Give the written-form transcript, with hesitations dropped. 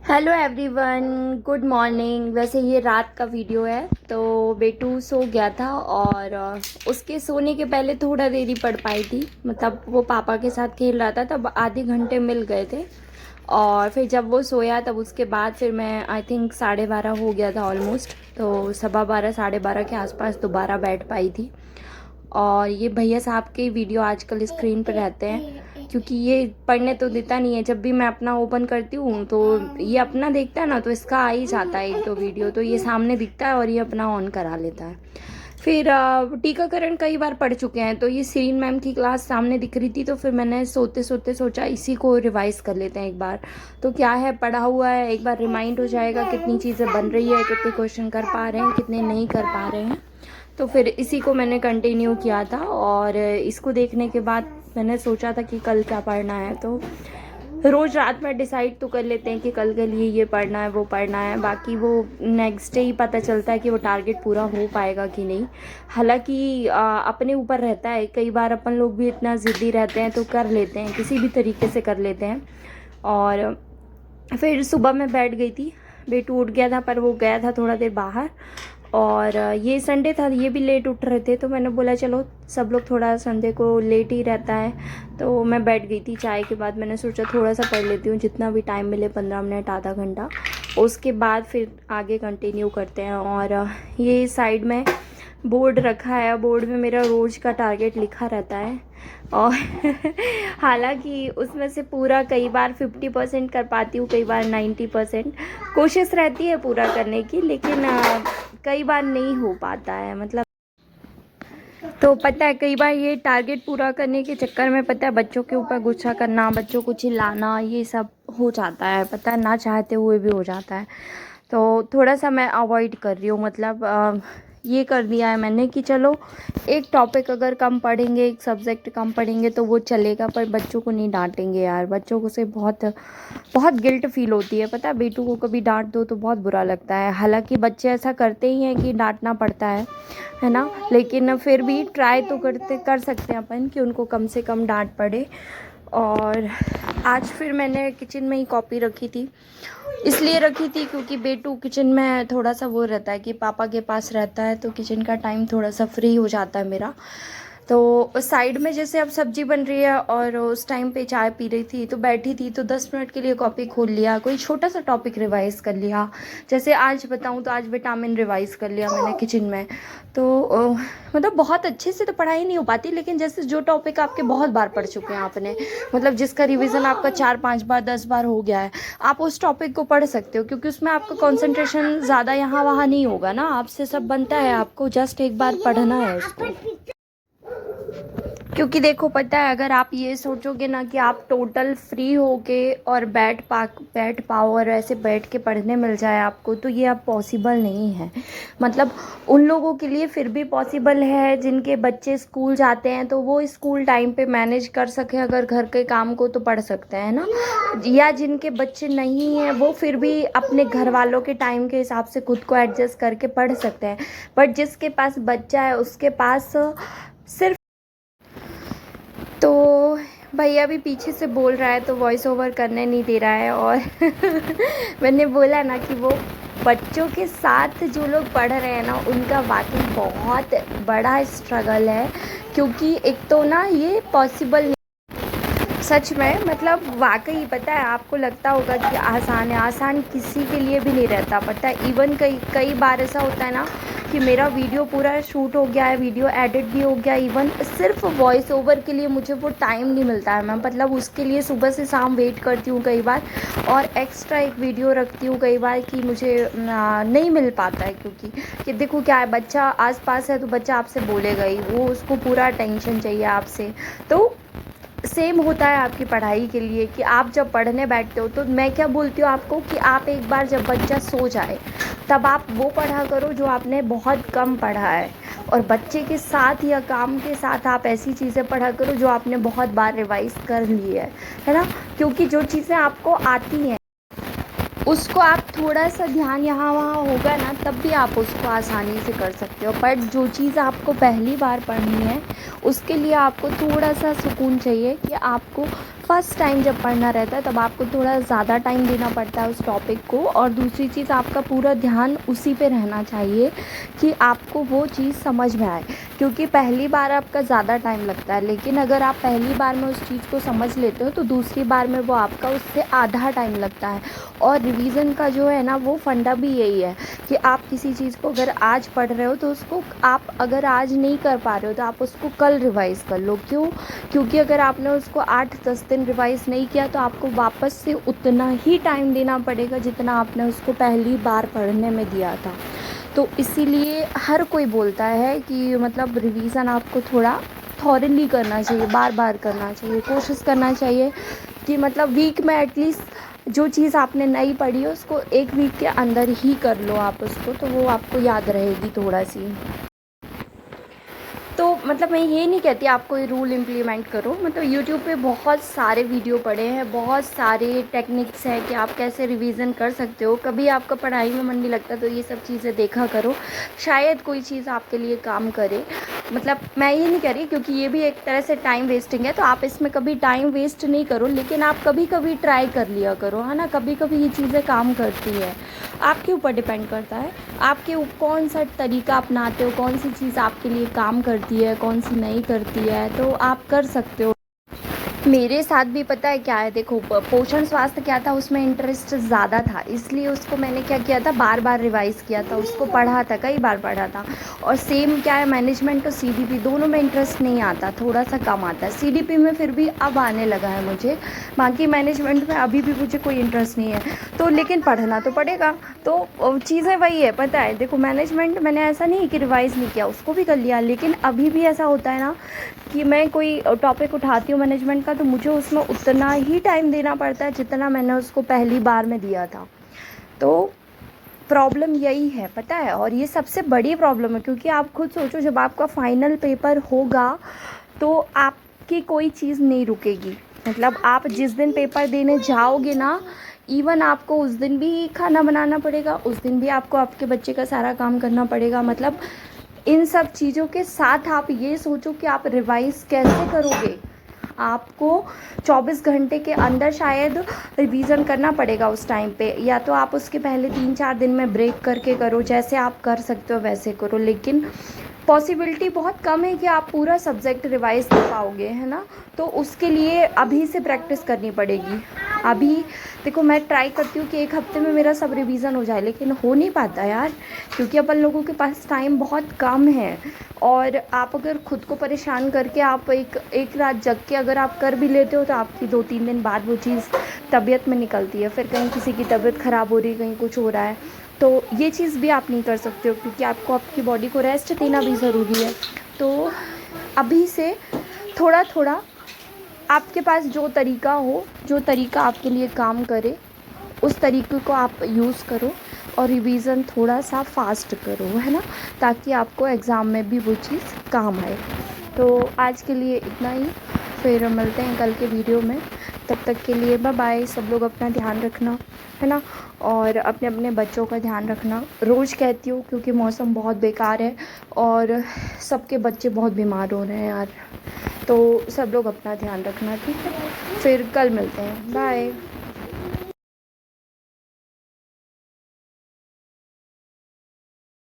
Hello everyone, good morning. वैसे ये रात का वीडियो है। तो बेटू सो गया था और उसके सोने के पहले थोड़ा देर ही पढ़ पाई थी। मतलब वो पापा के साथ खेल रहा था, तब आधे घंटे मिल गए थे। और फिर जब वो सोया तब उसके बाद फिर मैं आई थिंक 12:30 हो गया था ऑलमोस्ट। तो 12:15 12:30 के आसपास दोबारा बैठ पाई थी। और ये भैया साहब के वीडियो आजकल स्क्रीन पर रहते हैं, क्योंकि ये पढ़ने तो देता नहीं है। जब भी मैं अपना ओपन करती हूँ तो ये अपना देखता है ना, तो इसका आ ही जाता है एक दो वीडियो, तो ये सामने दिखता है और ये अपना ऑन करा लेता है। फिर टीकाकरण कई बार पढ़ चुके हैं, तो ये सीरीन मैम की क्लास सामने दिख रही थी, तो फिर मैंने सोते सोते सोचा इसी को रिवाइज कर लेते हैं एक बार। तो क्या है, पढ़ा हुआ है, एक बार रिमाइंड हो जाएगा कितनी चीज़ें बन रही है, कितने क्वेश्चन कर पा रहे हैं, कितने नहीं कर पा रहे हैं। तो फिर इसी को मैंने कंटिन्यू किया था। और इसको देखने के बाद मैंने सोचा था कि कल क्या पढ़ना है। तो रोज़ रात में डिसाइड तो कर लेते हैं कि कल के लिए ये पढ़ना है वो पढ़ना है, बाकी वो नेक्स्ट डे ही पता चलता है कि वो टारगेट पूरा हो पाएगा कि नहीं। हालांकि अपने ऊपर रहता है, कई बार अपन लोग भी इतना ज़िद्दी रहते हैं तो कर लेते हैं, किसी भी तरीके से कर लेते हैं। और फिर सुबह मैं बैठ गई थी, बेटू उठ गया था पर वो गया था थोड़ा देर बाहर। और ये संडे था, ये भी लेट उठ रहे थे, तो मैंने बोला चलो सब लोग थोड़ा संडे को लेट ही रहता है। तो मैं बैठ गई थी, चाय के बाद मैंने सोचा थोड़ा सा पढ़ लेती हूँ, जितना भी टाइम मिले, 15 मिनट आधा घंटा। उसके बाद फिर आगे कंटिन्यू करते हैं। और ये साइड में बोर्ड रखा है, बोर्ड में मेरा रोज़ का टारगेट लिखा रहता है। और हालांकि उसमें से पूरा कई बार 50% कर पाती हूँ, कई बार 90%। कोशिश रहती है पूरा करने की, लेकिन कई बार नहीं हो पाता है। मतलब तो पता है, कई बार ये टारगेट पूरा करने के चक्कर में पता है बच्चों के ऊपर गुस्सा करना, बच्चों को चिल्लाना, ये सब हो जाता है, पता है, ना चाहते हुए भी हो जाता है। तो थोड़ा सा मैं अवॉइड कर रही हूँ। मतलब ये कर दिया है मैंने कि चलो एक टॉपिक अगर कम पढ़ेंगे, एक सब्जेक्ट कम पढ़ेंगे तो वो चलेगा, पर बच्चों को नहीं डांटेंगे यार। बच्चों को से बहुत बहुत गिल्ट फील होती है, पता है, बेटू को कभी डांट दो तो बहुत बुरा लगता है। हालांकि बच्चे ऐसा करते ही हैं कि डांटना पड़ता है ना, लेकिन फिर भी ट्राई तो कर सकते हैं अपन कि उनको कम से कम डांट पड़े। और आज फिर मैंने किचन में ही कॉपी रखी थी, इसलिए रखी थी क्योंकि बेटू किचन में थोड़ा सा वो रहता है कि पापा के पास रहता है, तो किचन का टाइम थोड़ा सा फ्री हो जाता है मेरा। तो साइड में जैसे अब सब्जी बन रही है और उस टाइम पे चाय पी रही थी, तो बैठी थी तो 10 मिनट के लिए कॉपी खोल लिया, कोई छोटा सा टॉपिक रिवाइज़ कर लिया। जैसे आज बताऊं तो आज विटामिन रिवाइज़ कर लिया मैंने किचन में। तो मतलब बहुत अच्छे से तो पढ़ाई नहीं हो पाती, लेकिन जैसे जो टॉपिक आपके बहुत बार पढ़ चुके हैं आपने, मतलब जिसका रिवीजन आपका 4-5 बार 10 बार हो गया है, आप उस टॉपिक को पढ़ सकते हो, क्योंकि उसमें आपका कंसंट्रेशन ज़्यादा यहाँ वहाँ नहीं होगा ना, आपसे सब बनता है, आपको जस्ट एक बार पढ़ना है उसको। क्योंकि देखो पता है, अगर आप ये सोचोगे ना कि आप टोटल फ्री होके और बैठ पाओ और ऐसे बैठ के पढ़ने मिल जाए आपको, तो ये अब पॉसिबल नहीं है। मतलब उन लोगों के लिए फिर भी पॉसिबल है जिनके बच्चे स्कूल जाते हैं, तो वो स्कूल टाइम पे मैनेज कर सके, अगर घर के काम को तो पढ़ सकते हैं ना। या जिनके बच्चे नहीं हैं वो फिर भी अपने घर वालों के टाइम के हिसाब से खुद को एडजस्ट करके पढ़ सकते हैं। बट जिसके पास बच्चा है उसके पास सिर्फ, तो भैया भी पीछे से बोल रहा है तो वॉइस ओवर करने नहीं दे रहा है। और मैंने बोला ना कि वो बच्चों के साथ जो लोग पढ़ रहे हैं ना, उनका वाकई बहुत बड़ा स्ट्रगल है, क्योंकि एक तो ना ये पॉसिबल, सच में, मतलब वाकई पता है, आपको लगता होगा कि आसान है, आसान किसी के लिए भी नहीं रहता, पता है। इवन कई कई बार ऐसा होता है ना कि मेरा वीडियो पूरा शूट हो गया है, वीडियो एडिट भी हो गया, इवन सिर्फ वॉइस ओवर के लिए मुझे वो टाइम नहीं मिलता है। मैं मतलब उसके लिए सुबह से शाम वेट करती हूँ कई बार, और एक्स्ट्रा एक वीडियो रखती हूँ कई बार कि मुझे नहीं मिल पाता है, क्योंकि कि देखो क्या है, बच्चा आसपास है तो बच्चा आपसे बोलेगा ही, वो उसको पूरा अटेंशन चाहिए आपसे। तो सेम होता है आपकी पढ़ाई के लिए कि आप जब पढ़ने बैठते हो, तो मैं क्या बोलती हूँ आपको कि आप एक बार जब बच्चा सो जाए तब आप वो पढ़ा करो जो आपने बहुत कम पढ़ा है, और बच्चे के साथ या काम के साथ आप ऐसी चीज़ें पढ़ा करो जो आपने बहुत बार रिवाइज़ कर ली है ना। क्योंकि जो चीज़ें आपको आती हैं उसको आप थोड़ा सा ध्यान यहाँ वहाँ होगा ना, तब भी आप उसको आसानी से कर सकते हो। बट जो चीज़ आपको पहली बार पढ़नी है उसके लिए आपको थोड़ा सा सुकून चाहिए कि आपको फर्स्ट टाइम जब पढ़ना रहता है तब आपको थोड़ा ज़्यादा टाइम देना पड़ता है उस टॉपिक को, और दूसरी चीज़ आपका पूरा ध्यान उसी पे रहना चाहिए कि आपको वो चीज़ समझ में आए, क्योंकि पहली बार आपका ज़्यादा टाइम लगता है, लेकिन अगर आप पहली बार में उस चीज़ को समझ लेते हो तो दूसरी बार में वो आपका उससे आधा टाइम लगता है। और रिवीज़न का जो है ना वो फंडा भी यही है कि आप किसी चीज़ को अगर आज पढ़ रहे हो तो उसको आप अगर आज नहीं कर पा रहे हो तो आप उसको कल रिवाइज़ कर लो। क्यों? क्योंकि अगर आपने उसको 8-10 दिन रिवाइज़ नहीं किया तो आपको वापस से उतना ही टाइम देना पड़ेगा जितना आपने उसको पहली बार पढ़ने में दिया था। तो इसीलिए हर कोई बोलता है कि मतलब रिवीज़न आपको थोड़ा थॉरली करना चाहिए, बार बार करना चाहिए, कोशिश करना चाहिए कि मतलब वीक में एटलीस्ट जो चीज़ आपने नहीं पढ़ी है उसको 1 वीक के अंदर ही कर लो आप उसको, तो वो आपको याद रहेगी थोड़ा सी। तो मतलब मैं ये नहीं कहती आप कोई रूल इम्प्लीमेंट करो, मतलब यूट्यूब पे बहुत सारे वीडियो पड़े हैं, बहुत सारे टेक्निक्स हैं कि आप कैसे रिवीजन कर सकते हो। कभी आपका पढ़ाई में मन नहीं लगता तो ये सब चीज़ें देखा करो, शायद कोई चीज़ आपके लिए काम करे। मतलब मैं ये नहीं कह रही, क्योंकि ये भी एक तरह से टाइम वेस्टिंग है, तो आप इसमें कभी टाइम वेस्ट नहीं करो, लेकिन आप कभी कभी ट्राई कर लिया करो, है ना। कभी कभी ये चीज़ें काम करती है, आपके ऊपर डिपेंड करता है आपके कौन सा तरीका अपनाते हो, कौन सी चीज़ आपके लिए काम करती है, कौन सी नहीं करती है, तो आप कर सकते हो। मेरे साथ भी पता है क्या है, देखो पोषण स्वास्थ्य क्या था, उसमें इंटरेस्ट ज़्यादा था, इसलिए उसको मैंने क्या किया था, बार बार रिवाइज़ किया था, उसको पढ़ा था, कई बार पढ़ा था। और सेम क्या है, मैनेजमेंट और सीडीपी दोनों में इंटरेस्ट नहीं आता, थोड़ा सा कम आता है। सीडीपी में फिर भी अब आने लगा है मुझे, बाकी मैनेजमेंट में अभी भी मुझे कोई इंटरेस्ट नहीं है। तो लेकिन पढ़ना तो पड़ेगा, तो चीज़ें वही है, पता है। देखो मैनेजमेंट मैंने ऐसा नहीं कि रिवाइज़ नहीं किया, उसको भी कर लिया, लेकिन अभी भी ऐसा होता है ना कि मैं कोई टॉपिक उठाती हूँ मैनेजमेंट का तो मुझे उसमें उतना ही टाइम देना पड़ता है जितना मैंने उसको पहली बार में दिया था। तो प्रॉब्लम यही है, पता है, और ये सबसे बड़ी प्रॉब्लम है, क्योंकि आप खुद सोचो जब आपका फाइनल पेपर होगा तो आपकी कोई चीज़ नहीं रुकेगी। मतलब आप जिस दिन पेपर देने जाओगे ना, इवन आपको उस दिन भी खाना बनाना पड़ेगा, उस दिन भी आपको आपके बच्चे का सारा काम करना पड़ेगा। मतलब इन सब चीज़ों के साथ आप ये सोचो कि आप रिवाइज़ कैसे करोगे। आपको 24 घंटे के अंदर शायद रिवीज़न करना पड़ेगा उस टाइम पे, या तो आप उसके पहले 3-4 दिन में ब्रेक करके करो, जैसे आप कर सकते हो वैसे करो, लेकिन पॉसिबिलिटी बहुत कम है कि आप पूरा सब्जेक्ट रिवाइज़ कर पाओगे, है ना। तो उसके लिए अभी से प्रैक्टिस करनी पड़ेगी। अभी देखो मैं ट्राई करती हूँ कि 1 हफ्ते में मेरा सब रिवीज़न हो जाए, लेकिन हो नहीं पाता यार, क्योंकि अपन लोगों के पास टाइम बहुत कम है। और आप अगर खुद को परेशान करके आप एक रात जग के अगर आप कर भी लेते हो तो आपकी 2-3 दिन बाद वो चीज़ तबीयत में निकलती है, फिर कहीं किसी की तबीयत ख़राब हो रही है, कहीं कुछ हो रहा है, तो ये चीज़ भी आप नहीं कर सकते हो, क्योंकि आपको आपकी बॉडी को रेस्ट देना भी ज़रूरी है। तो अभी से थोड़ा थोड़ा आपके पास जो तरीका हो, जो तरीका आपके लिए काम करे, उस तरीके को आप यूज़ करो और रिवीज़न थोड़ा सा फास्ट करो, है ना, ताकि आपको एग्ज़ाम में भी वो चीज़ काम आए। तो आज के लिए इतना ही, फिर मिलते हैं कल के वीडियो में। तब तक के लिए बाय बाय। सब लोग अपना ध्यान रखना, है ना, और अपने अपने बच्चों का ध्यान रखना। रोज़ कहती हूँ क्योंकि मौसम बहुत बेकार है और सबके बच्चे बहुत बीमार हो रहे हैं यार, तो सब लोग अपना ध्यान रखना, ठीक है। फिर कल मिलते हैं, बाय।